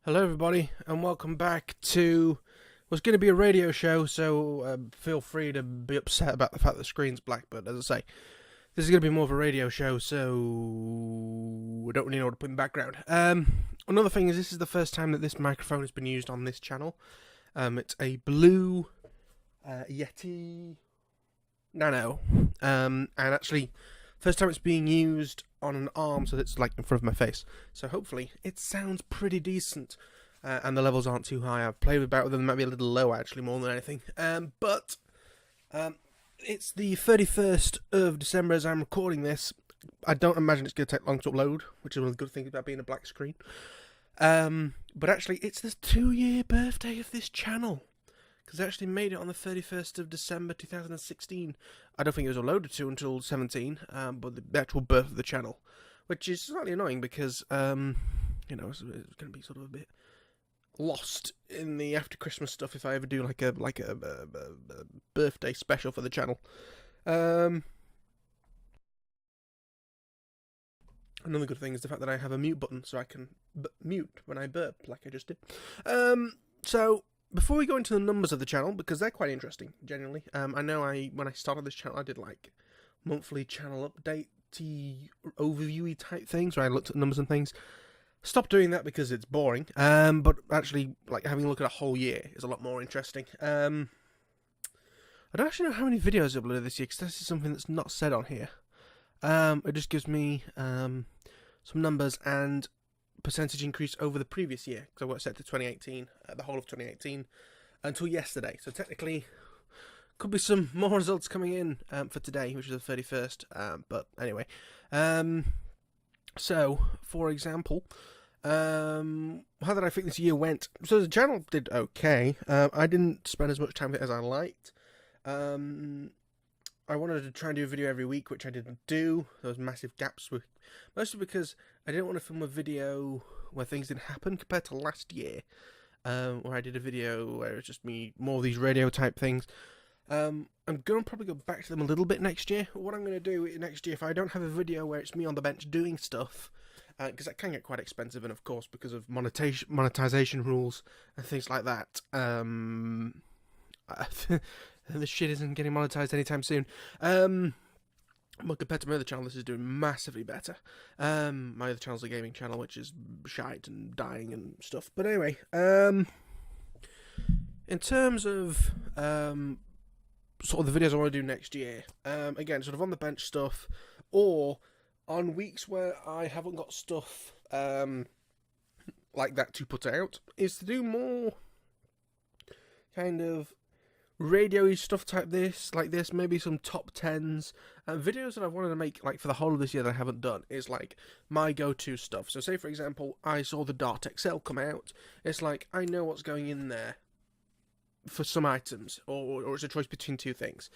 Hello everybody and welcome back to what's going to be a radio show, so feel free to be upset about the fact the screen's black, but as I say, this is going to be more of a radio show, so I don't really know what to put in the background. Another thing is, this is the first time that this microphone has been used on this channel. It's a blue Yeti Nano, and actually first time it's being used on an arm, so it's like in front of my face. So hopefully it sounds pretty decent, and the levels aren't too high. I've played about with them; they might be a little low actually, more than anything. But it's the 31st of December as I'm recording this. I don't imagine it's going to take long to upload, which is one of the good things about being a black screen. But actually, it's the 2-year birthday of this channel, because I actually made it on the 31st of December 2016. I don't think it was uploaded to until 17, but the actual birth of the channel, which is slightly annoying because, you know, it's going to be sort of a bit lost in the after Christmas stuff if I ever do like a birthday special for the channel. Another good thing is the fact that I have a mute button, so I can mute when I burp, like I just did. So before we go into the numbers of the channel, because they're quite interesting, genuinely. I know when I started this channel, I did like monthly channel update-y, overview-y type things, where I looked at numbers and things. Stopped doing that because it's boring. But actually, like, having a look at a whole year is a lot more interesting. I don't actually know how many videos I've uploaded this year, because this is something that's not said on here. It just gives me some numbers and percentage increase over the previous year, because I got set to 2018, the whole of 2018, until yesterday. So technically, could be some more results coming in for today, which is the 31st. But anyway, so for example, how did I think this year went? So the channel did okay. I didn't spend as much time with it as I liked. I wanted to try and do a video every week, which I didn't do. There was massive gaps, mostly because I didn't want to film a video where things didn't happen compared to last year, where I did a video where it's just me, more of these radio type things. I'm going to probably go back to them a little bit next year. What I'm going to do next year, if I don't have a video where it's me on the bench doing stuff, because that can get quite expensive, and of course because of monetization rules and things like that, this shit isn't getting monetized anytime soon. Well, compared to my other channel, this is doing massively better. My other channel's a gaming channel, which is shite and dying and stuff. But anyway, in terms of sort of the videos I want to do next year, again, sort of on the bench stuff, or on weeks where I haven't got stuff like that to put out, is to do more kind of radio-y stuff like this, maybe some top 10s, videos that I wanted to make like for the whole of this year that I haven't done, is like my go-to stuff. So say for example, I saw the Dart XL come out, it's like, I know what's going in there for some items, or it's a choice between two things.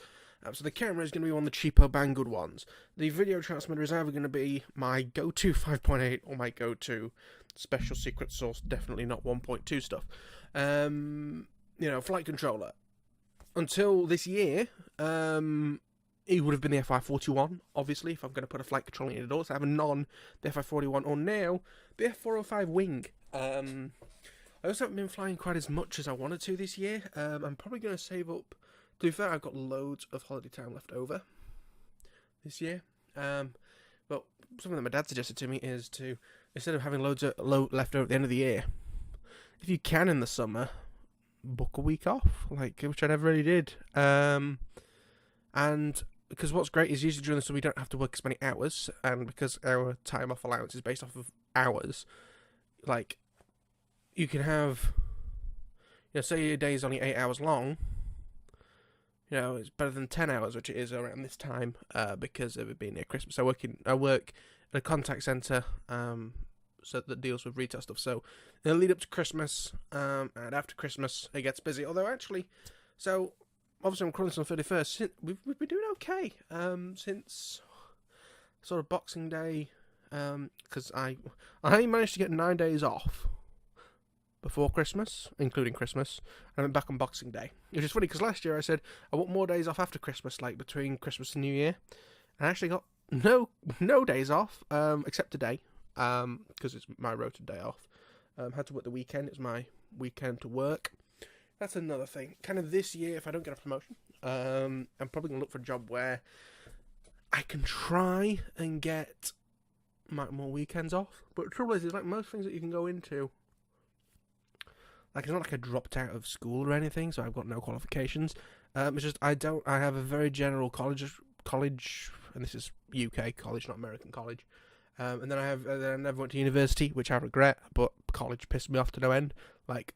So the camera is going to be one of the cheapo Banggood ones. The video transmitter is either going to be my go-to 5.8 or my go-to special secret source, definitely not 1.2 stuff. You know, flight controller. Until this year, it would have been the FI41, obviously, if I'm going to put a flight controller in the door. So I have the FI41, or now the F405 Wing. I also haven't been flying quite as much as I wanted to this year. I'm probably going to save up. To be fair, I've got loads of holiday time left over this year. But something that my dad suggested to me is to, instead of having loads left over at the end of the year, if you can in the summer, book a week off, like, which I never really did. And because what's great is usually during the summer we don't have to work as many hours, and because our time off allowance is based off of hours, like, you can have, you know, say your day is only 8 hours long, you know, it's better than 10 hours, which it is around this time, because of it being near Christmas. I work at a contact centre, so that deals with retail stuff. So in the lead up to Christmas, and after Christmas, it gets busy. Although actually, so obviously I'm recording this on the 31st. We've been doing okay since sort of Boxing Day, because I managed to get 9 days off before Christmas, including Christmas, and I'm back on Boxing Day. Which is funny because last year I said I want more days off after Christmas, like between Christmas and New Year, and I actually got no days off, except today. Because it's my rotated day off. Had to work the weekend. It's my weekend to work. That's another thing. Kind of this year, if I don't get a promotion, I'm probably going to look for a job where I can try and get more weekends off. But the trouble is, it's like most things that you can go into. Like, it's not like I dropped out of school or anything, so I've got no qualifications. It's just I have a very general college, and this is UK college, not American college. And then I never went to university, which I regret, but college pissed me off to no end. Like,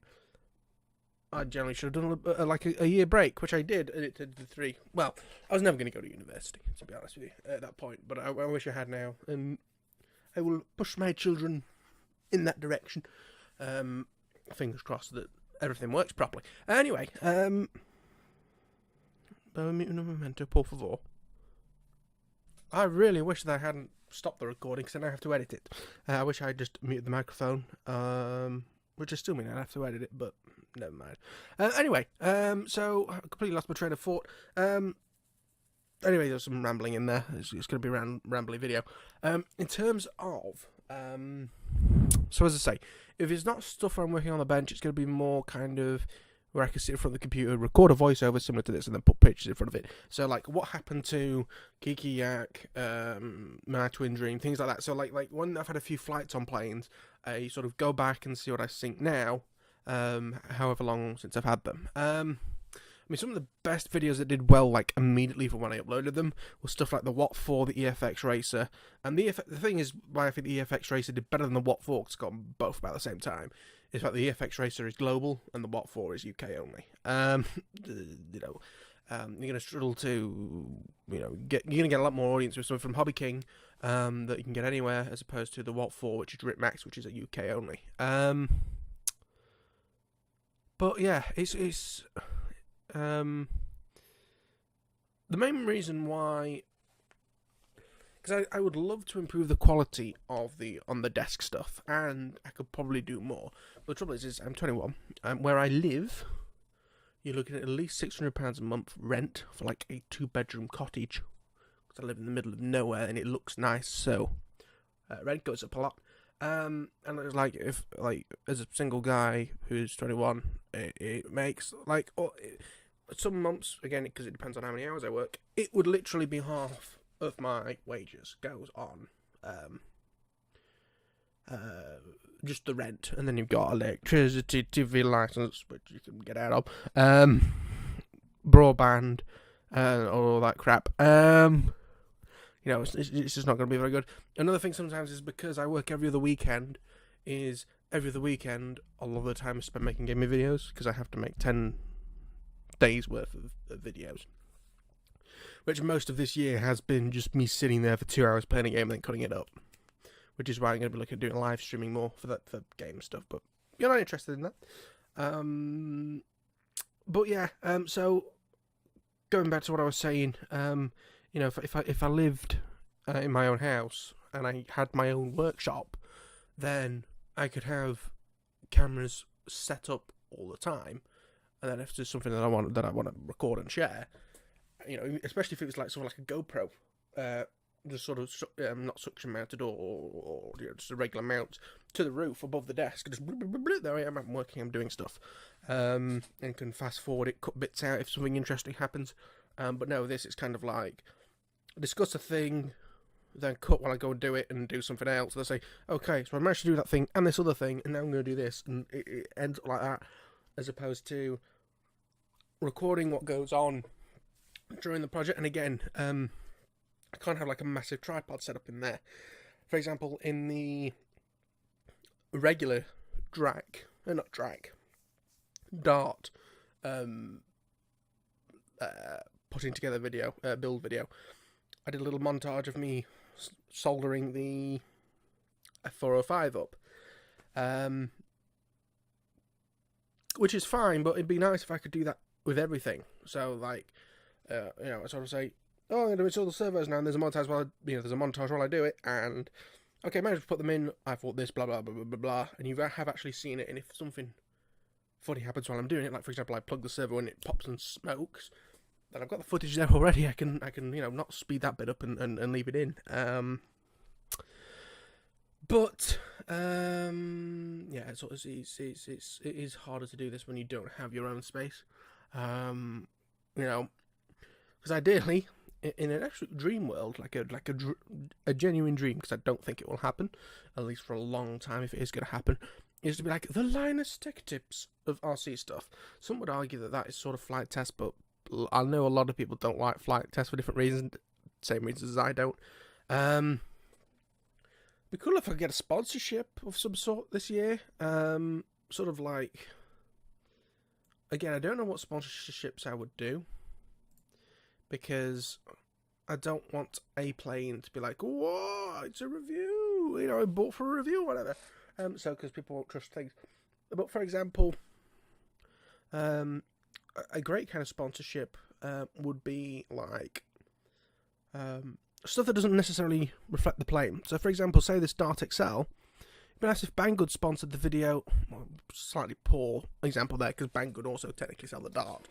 I generally should have done a year break, which I did, and it did the 3. Well, I was never going to go to university, to be honest with you, at that point, but I wish I had now, and I will push my children in that direction. Fingers crossed that everything works properly. Anyway, momento, por favor. I really wish that I hadn't stopped the recording, because then I have to edit it. I wish I had just muted the microphone, which I still mean I'd have to edit it, but never mind. Anyway, so I completely lost my train of thought. Anyway, there's some rambling in there. It's going to be a rambly video. In terms of, so as I say, if it's not stuff where I'm working on the bench, it's going to be more kind of where I can sit in front of the computer, record a voiceover similar to this, and then put pictures in front of it. So, like, what happened to Kiki Yak, My Twin Dream, things like that. So, like when I've had a few flights on planes, I sort of go back and see what I think now, however long since I've had them. I mean, some of the best videos that did well, like, immediately from when I uploaded them, was stuff like the Watt 4, the EFX Racer, and the thing is, why I think the EFX Racer did better than the Watt 4, because it's got them both about the same time, is that the EFX Racer is global, and the Watt 4 is UK only. You're going to struggle to, you're going to get a lot more audience with something from Hobby King, that you can get anywhere, as opposed to the Watt 4, which is Rip Max, which is a UK only. But yeah, it's the main reason why, because I would love to improve the quality of the on the desk stuff, and I could probably do more. But the trouble is I'm 21. Where I live, you're looking at least £600 a month rent for like a 2-bedroom cottage. Because I live in the middle of nowhere and it looks nice, so rent goes up a lot. And it's like, if like as a single guy who's 21, it makes like some months, again, because it depends on how many hours I work, it would literally be half of my wages goes on just the rent, and then you've got electricity, TV license, which you can get out of, broadband, all that crap. It's just not going to be very good. Another thing sometimes is because I work every other weekend, a lot of the time I spend making gaming videos, because I have to make 10 days worth of videos, which most of this year has been just me sitting there for 2 hours playing a game and then cutting it up, which is why I'm going to be looking at doing live streaming more for game stuff, but you're not interested in that. But yeah, so going back to what I was saying, if I lived in my own house and I had my own workshop, then I could have cameras set up all the time. And then if there's something that I want to record and share, especially if it was like something like a GoPro, just sort of not suction mounted or just a regular mount to the roof above the desk, just there I am, I'm working, I'm doing stuff, and can fast forward it, cut bits out if something interesting happens. But no, this is kind of like discuss a thing, then cut while I go and do it and do something else. They say, okay, so I managed to do that thing and this other thing, and now I'm going to do this, and it ends up like that, as opposed to recording what goes on during the project. And again, I can't have like a massive tripod set up in there. For example, in the regular Dart putting together video, build video, I did a little montage of me soldering the F405 up, which is fine, but it'd be nice if I could do that with everything. So, like, I sort of say, oh, I'm going to install the servos now, and there's a montage while I do it, and, okay, managed to put them in, I thought this, blah, blah, blah, blah, blah, blah, and you have actually seen it, and if something funny happens while I'm doing it, like, for example, I plug the servo and it pops and smokes, then I've got the footage there already. I can not speed that bit up and leave it in. But yeah, it is harder to do this when you don't have your own space. You know, because ideally, in an actual dream world, like a genuine dream, because I don't think it will happen, at least for a long time, if it is going to happen, is to be like the Linus Tech Tips of RC stuff. Some would argue that that is sort of flight test, but I know a lot of people don't like flight tests for different reasons, same reasons as I don't. Be cool if I could get a sponsorship of some sort this year. Sort of like, again, I don't know what sponsorships I would do, because I don't want a plane to be like, whoa, it's a review, you know, I bought for a review or whatever. So, because people won't trust things. But for example, a great kind of sponsorship would be like stuff that doesn't necessarily reflect the plane. So, for example, say this Dart XL. It'd be nice if Banggood sponsored the video. Well, slightly poor example there, because Banggood also technically sell the Dart.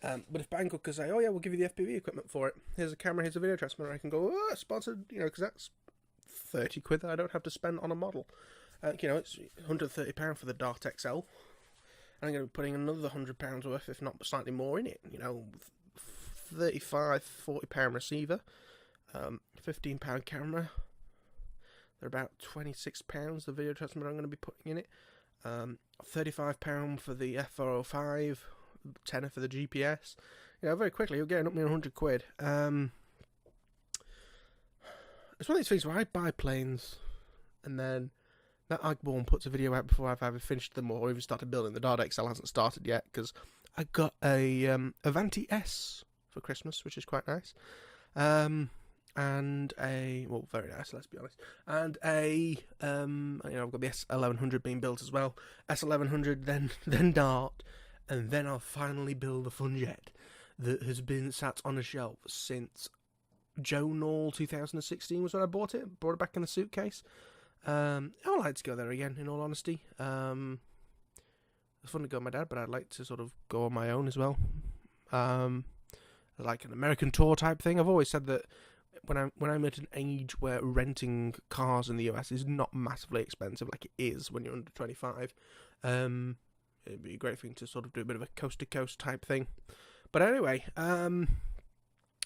But if Banggood could say, oh yeah, we'll give you the FPV equipment for it. Here's a camera, here's a video transmitter. I can go, oh, sponsored, you know, because that's 30 quid that I don't have to spend on a model. You know, it's £130 for the Dart XL. And I'm going to be putting another £100 worth, if not slightly more, in it. You know, £35, £40 receiver, £15 camera. They're about £26, the video transmitter I'm going to be putting in it. £35 for the F405, tenner for the GPS. You know, very quickly you're getting up near 100 quid. It's one of these things where I buy planes and then that Agborn puts a video out before I've either finished them or even started building. The Dart XL hasn't started yet because I got a Avanti S for Christmas, which is quite nice. And a, well, very nice, let's be honest. And a, you know, I've got the S1100 being built as well. S1100, then Dart, and then I'll finally build a Funjet that has been sat on a shelf since Jonal 2016 was when I bought it. Brought it back in the suitcase. I would like to go there again, in all honesty. It's fun to go with my dad, but I'd like to sort of go on my own as well. Like an American tour type thing. I've always said that when I'm at an age where renting cars in the US is not massively expensive, like it is when you're under 25, it'd be a great thing to sort of do a bit of a coast-to-coast type thing. But anyway,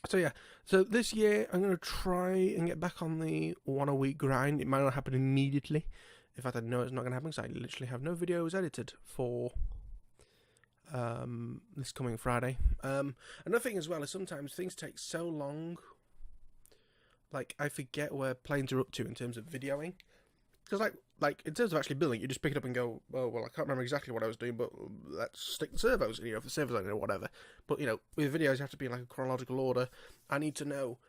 so yeah, so this year I'm going to try and get back on the one-a-week grind. It might not happen immediately. In fact, I know it's not going to happen because I literally have no videos edited for this coming Friday. Another thing as well is sometimes things take so long, like I forget where planes are up to in terms of videoing. Because like in terms of actually building, you just pick it up and go, oh, well, I can't remember exactly what I was doing, but let's stick the servos, you know, if the servos on it or whatever. But, you know, with videos, you have to be in like a chronological order. I need to know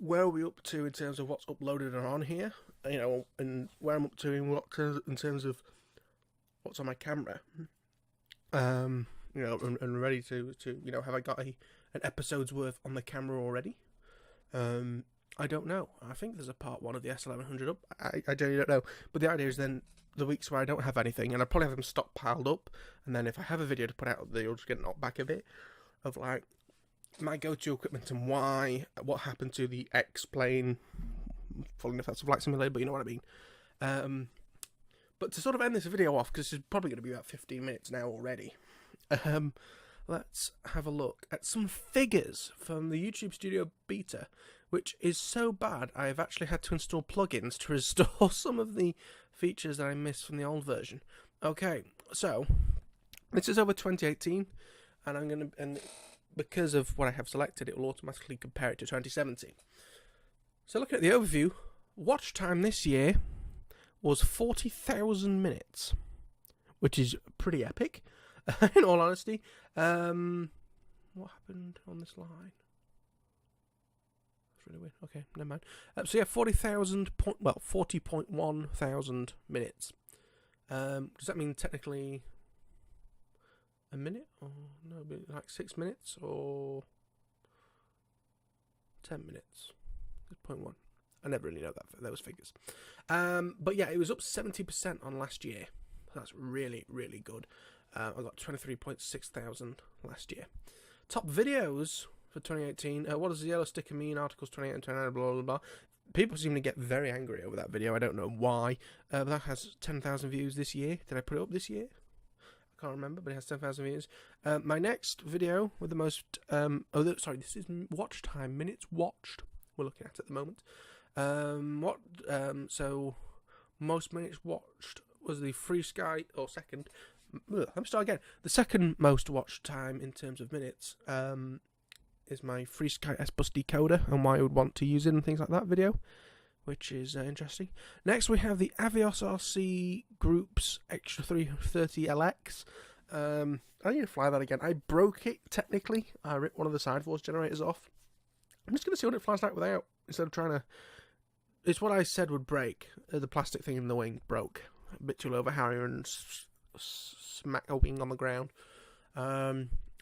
where are we up to in terms of what's uploaded and on here, you know, and where I'm up to in terms of what's on my camera. You know, and ready to you know, have I got an episode's worth on the camera already? I don't know. I think there's a part 1 of the S1100 up. I genuinely don't know. But the idea is then the weeks where I don't have anything, and I probably have them stockpiled up, and then if I have a video to put out, they'll just get knocked back a bit of like my go-to equipment and why, what happened to the X plane, falling if that's a flight simulator, but you know what I mean. But to sort of end this video off, because this is probably going to be about 15 minutes now already, let's have a look at some figures from the YouTube Studio Beta, which is so bad I have actually had to install plugins to restore some of the features that I missed from the old version. Okay, so this is over 2018, and because of what I have selected, it will automatically compare it to 2017. So looking at the overview, watch time this year was 40,000 minutes, which is pretty epic, in all honesty. What happened on this line? That's really weird. Okay, never mind. So yeah, 40.1 thousand minutes. Does that mean technically a minute? Or no, like 6 minutes or 10 minutes? 0.1. I never really know those figures. But yeah, it was up 70% on last year. That's really, really good. I got 23.6 thousand last year. Top videos for 2018. What does the yellow sticker mean? Articles 28 and 29, blah, blah, blah. people seem to get very angry over that video. I don't know why. But that has 10,000 views this year. Did I put it up this year? I can't remember, but it has 10,000 views. My next video with the most... this is watch time, minutes watched. We're looking at the moment. So, most minutes watched was the Free Sky, or second... Let me start again. The second most watched time in terms of minutes is my Free Sky S-Bus decoder and why I would want to use it and things like that video, which is interesting. Next we have the Avios RC Group's Extra 330 LX. I need to fly that again. I broke it technically. I ripped one of the side force generators off. I'm just going to see what it flies like without, instead of trying to... It's what I said would break. The plastic thing in the wing broke. A bit too low of a Harrier and smack a wing on the ground.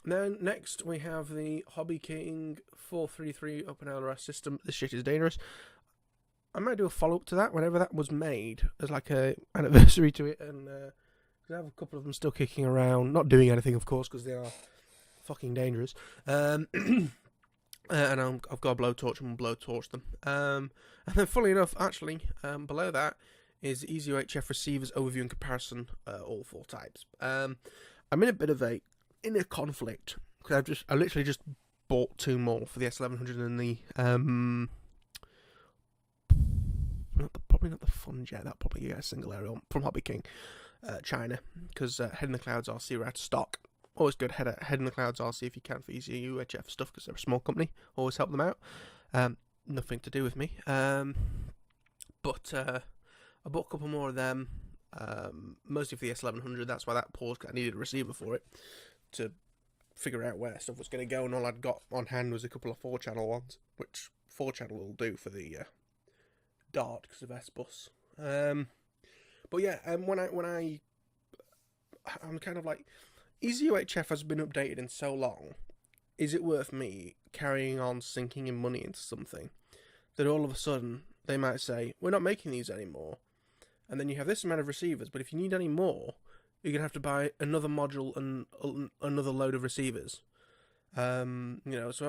Then next we have the Hobby King 433 open LRS system. This shit is dangerous. I might do a follow-up to that whenever that was made as like a anniversary to it, and I have a couple of them still kicking around, not doing anything of course because they are fucking dangerous. And I've got a blowtorch and blowtorch them. And then funnily enough, actually, below that is Easy UHF receivers overview and comparison, all 4 types. I'm in a bit of a inner conflict because I literally just bought 2 more for the S1100 and the probably not the Fun Jet. That probably get a single aerial from Hobby King, China, because Head in the Clouds RC are out of stock. Always good Head in the Clouds RC if you can for easy UHF stuff because they're a small company. Always help them out. Nothing to do with me. But I bought a couple more of them. Mostly for the S1100. That's why that paused. I needed a receiver for it to figure out where stuff was going to go, and all I'd got on hand was a couple of 4-channel ones, which 4-channel will do for the Dart because of S-Bus. But yeah, I'm kind of like, Easy UHF has been updated in so long. Is it worth me carrying on sinking in money into something that all of a sudden they might say, we're not making these anymore, and then you have this amount of receivers, but if you need any more, you're going to have to buy another module and another load of receivers. So am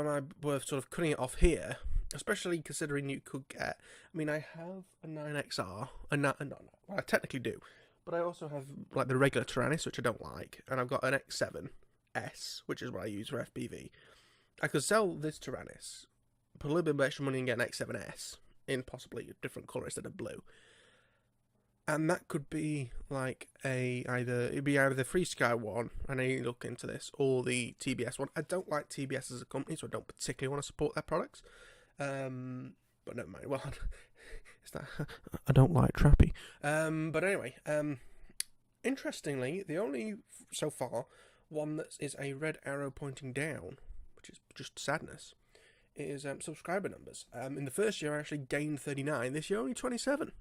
I worth sort of cutting it off here, especially considering you could get... I mean, I have a 9XR, I technically do, but I also have like the regular Tyrannus, which I don't like, and I've got an X7S, which is what I use for FPV. I could sell this Tyrannus, put a little bit of extra money and get an X7S in possibly a different colour instead of blue. And that could be like it'd be either the Free Sky one, and I need to look into this, or the TBS one. I don't like TBS as a company, so I don't particularly want to support their products. But never mind. Well, it's that I don't like Trappy. But anyway, interestingly, the only so far one that is a red arrow pointing down, which is just sadness, is subscriber numbers. In the first year, I actually gained 39. This year, only 27.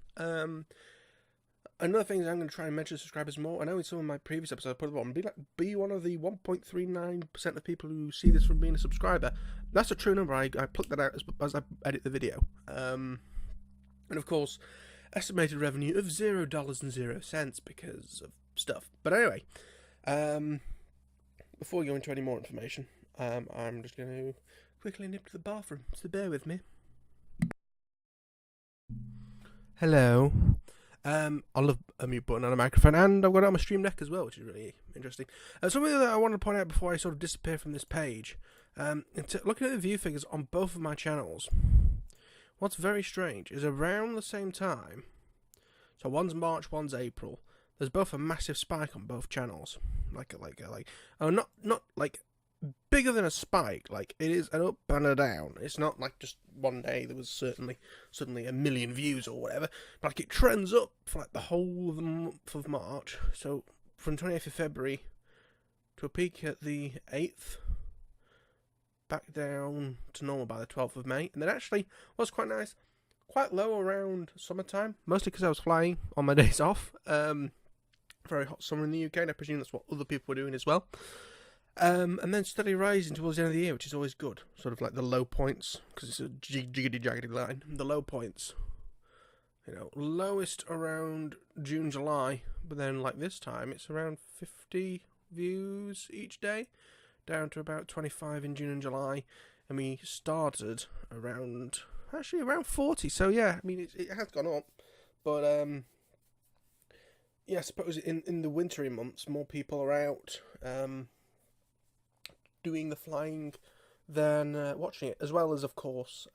Another thing is I'm going to try and mention subscribers more. I know in some of my previous episodes I put it on. Be one of the 1.39% of people who see this from being a subscriber. That's a true number. I plucked that out as I edit the video. And of course, estimated revenue of $0.00 because of stuff. But anyway, before we go into any more information, I'm just going to quickly nip to the bathroom. So bear with me. Hello. I love a mute button on a microphone, and I've got it on my Stream Deck as well, which is really interesting. Something that I want to point out before I sort of disappear from this page, looking at the view figures on both of my channels, what's very strange is around the same time, so one's March, one's April, there's both a massive spike on both channels, not like bigger than a spike, like it is an up and a down. It's not like just one day there was suddenly 1 million views or whatever, but like it trends up for like the whole of the month of March. So from 28th of February to a peak at the 8th, back down to normal by the 12th of May, and then actually was quite nice, quite low around summertime, mostly because I was flying on my days off. Very hot summer in the UK, and I presume that's what other people were doing as well. And then steadily rising towards the end of the year, which is always good. Sort of like the low points, because it's a jiggity line. The low points, lowest around June, July, but then like this time, it's around 50 views each day, down to about 25 in June and July. And we started around actually around 40. So yeah, I mean it has gone up, but yeah, I suppose in the wintry months more people are out doing the flying than watching it, as well as of course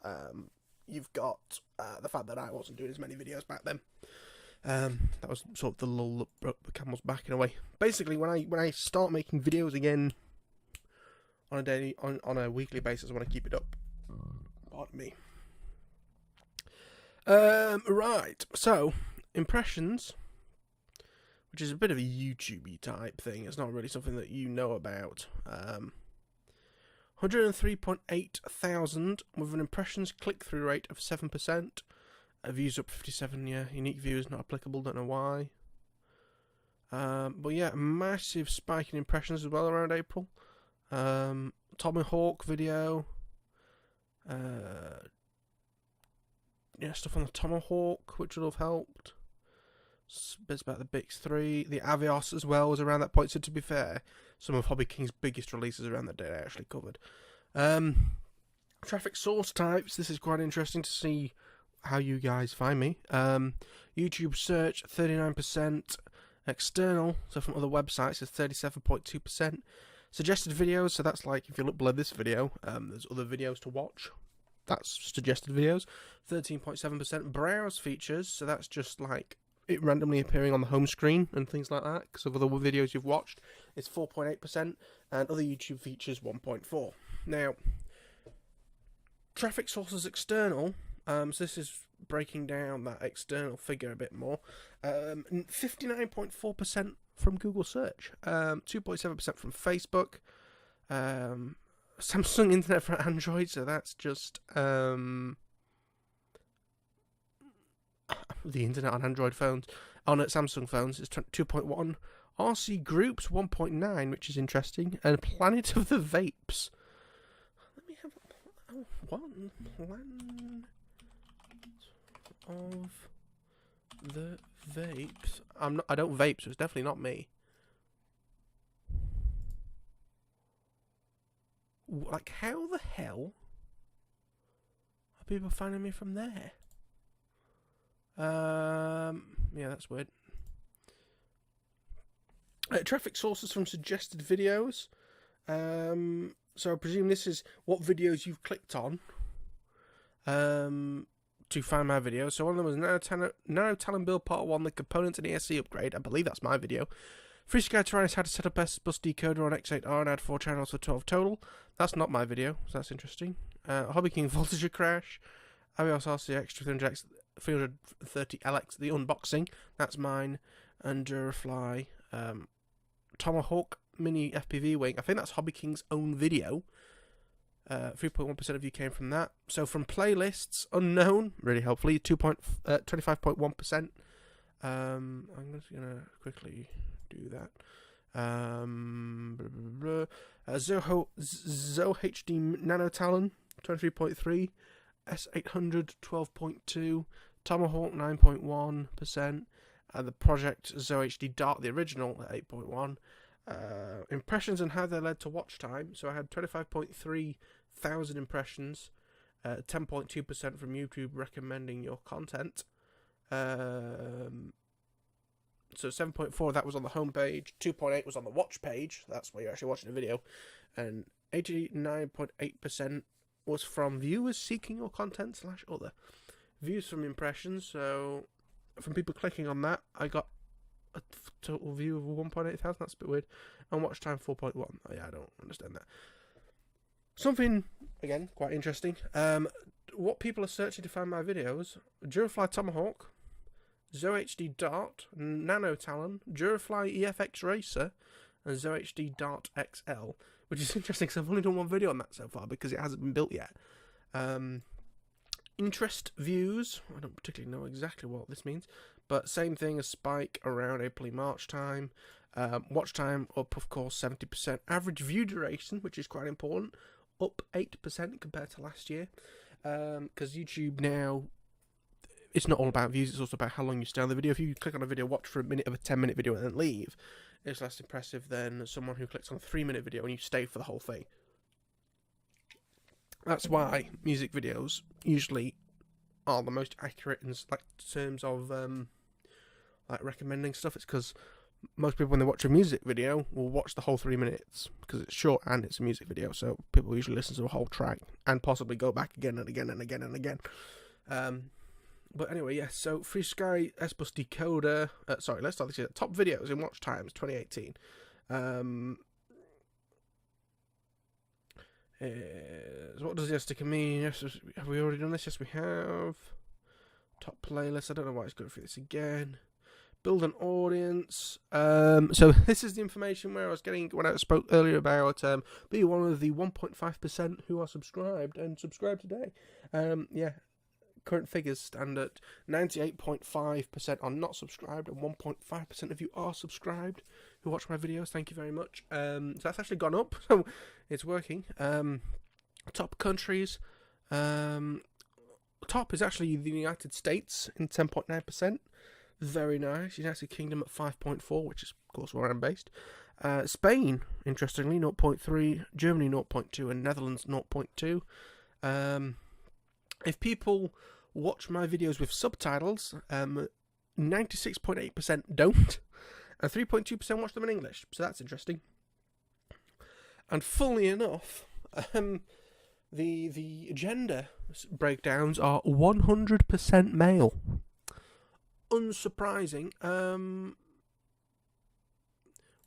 you've got the fact that I wasn't doing as many videos back then. That was sort of the lull that broke the camel's back in a way. Basically, when I start making videos again on a weekly basis, I want to keep it up. Pardon me. Right. So impressions, which is a bit of a YouTube-y type thing. It's not really something that you know about. 103.8 thousand with an impressions click-through rate of 7%. Views up 57, yeah. Unique views not applicable, don't know why. But yeah, massive spike in impressions as well around April. Tomahawk video. Yeah, stuff on the Tomahawk, which would have helped. Bits about the Bix 3. The Avios as well was around that point, so to be fair, some of Hobby King's biggest releases around that day I actually covered. Traffic source types, this is quite interesting to see how you guys find me. YouTube search 39%, external, so from other websites, is 37.2%. Suggested videos, so that's like if you look below this video, there's other videos to watch. That's suggested videos, 13.7%. Browse features, so that's just like it randomly appearing on the home screen and things like that, because of other videos you've watched. It's 4.8%, and other YouTube features 1.4%. Now, traffic sources external. So this is breaking down that external figure a bit more. 59.4% from Google search, 2.7% from Facebook, Samsung Internet for Android, so that's just the internet on Android phones. On Samsung phones is 2.1. RC Groups 1.9, which is interesting, and Planet of the Vapes. Let me have one Planet of the Vapes. I don't vape, so it's definitely not me. Like, how the hell are people finding me from there? Yeah, that's weird. Traffic sources from suggested videos. So I presume this is what videos you've clicked on to find my video. So one of them was Nano Talon Build Part 1, the components and ESC upgrade. I believe that's my video. Free Sky Tyrannus how to set up bus decoder on X8R and add 4 channels for 12 total. That's not my video, so that's interesting. Hobby King Voltage Crash. Avios RCX 330LX, the unboxing. That's mine. And Durafly. Tomahawk Mini FPV wing. I think that's Hobby King's own video. 3.1% of you came from that. So from playlists, unknown, really helpfully, 25.1%. I'm just going to quickly do that. Zoho HD Nano Talon, 23.3. S800, 12.2. Tomahawk, 9.1%. And the Project Zoho HD Dart, the original, at 8.1. Impressions and how they led to watch time. So I had 25.3 thousand impressions, 10.2% from YouTube recommending your content. So 7.4 of that was on the home page, 2.8 was on the watch page, that's where you're actually watching the video, and 89.8% was from viewers seeking your content / other. Views from impressions, so from people clicking on that, I got a total view of 1.8 thousand, that's a bit weird, and watch time 4.1. Oh, yeah, I don't understand that. Something, again, quite interesting, what people are searching to find my videos: Durafly Tomahawk, Zoho HD Dart, Nano Talon, Durafly EFX Racer, and Zoho HD Dart XL, which is interesting because I've only done one video on that so far because it hasn't been built yet. Interest views, I don't particularly know exactly what this means, but same thing, a spike around April-March time. Watch time up, of course, 70%. Average view duration, which is quite important, up 8% compared to last year, because YouTube now, it's not all about views, it's also about how long you stay on the video. If you click on a video, watch for a minute of a 10-minute video and then leave, it's less impressive than someone who clicks on a 3-minute video and you stay for the whole thing. That's why music videos usually are the most accurate in like terms of like recommending stuff. It's because most people, when they watch a music video, will watch the whole 3 minutes because it's short and it's a music video. So people usually listen to a whole track and possibly go back again and again and again and again. But anyway, yes. So Free Sky S Bus Decoder. Sorry, let's start this here. Top videos in watch times 2018. So what does the sticker mean? Yes, have we already done this? Yes, we have. Top playlist. I don't know why it's going through this again. Build an audience. So this is the information where I was getting when I spoke earlier about be one of the 1.5% who are subscribed and subscribe today. Yeah, current figures stand at 98.5% are not subscribed and 1.5% of you are subscribed who watch my videos. Thank you very much. So that's actually gone up, so it's working. Top countries. Top is actually the United States in 10.9%. Very nice. United Kingdom at 5.4, which is, of course, where I'm based. Spain, interestingly, 0.3. Germany, 0.2. And Netherlands, 0.2. If people watch my videos with subtitles, 96.8% don't. And 3.2% watch them in English. So that's interesting. And funnily enough, the gender breakdowns are 100% male. Unsurprising.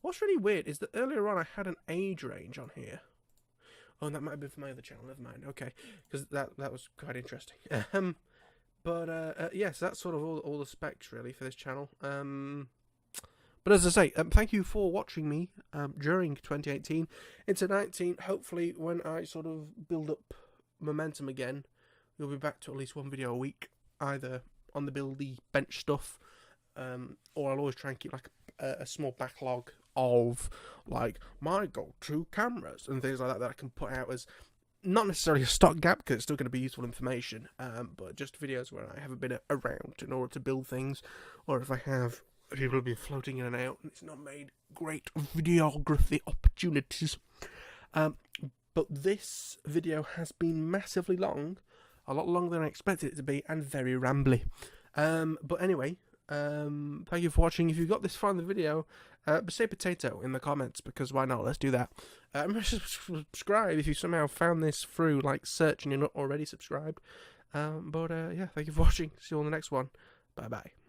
What's really weird is that earlier on I had an age range on here. Oh, that might have been for my other channel. Never mind. Okay, because that was quite interesting. Yes, that's sort of all the specs really for this channel. But as I say, thank you for watching me during 2018 into 19. Hopefully, when I sort of build up momentum again, we'll be back to at least one video a week, either on the buildy bench stuff, or I'll always try and keep like a small backlog of like my go-to cameras and things like that I can put out as not necessarily a stock gap because it's still going to be useful information, but just videos where I haven't been around in order to build things, or if I have, people will be floating in and out and it's not made great videography opportunities. But this video has been massively long, a lot longer than I expected it to be, and very rambly. But anyway, thank you for watching. If you got this far in the video, say potato in the comments, because why not? Let's do that. Subscribe if you somehow found this through like search and you're not already subscribed. Yeah, thank you for watching. See you on the next one. Bye bye.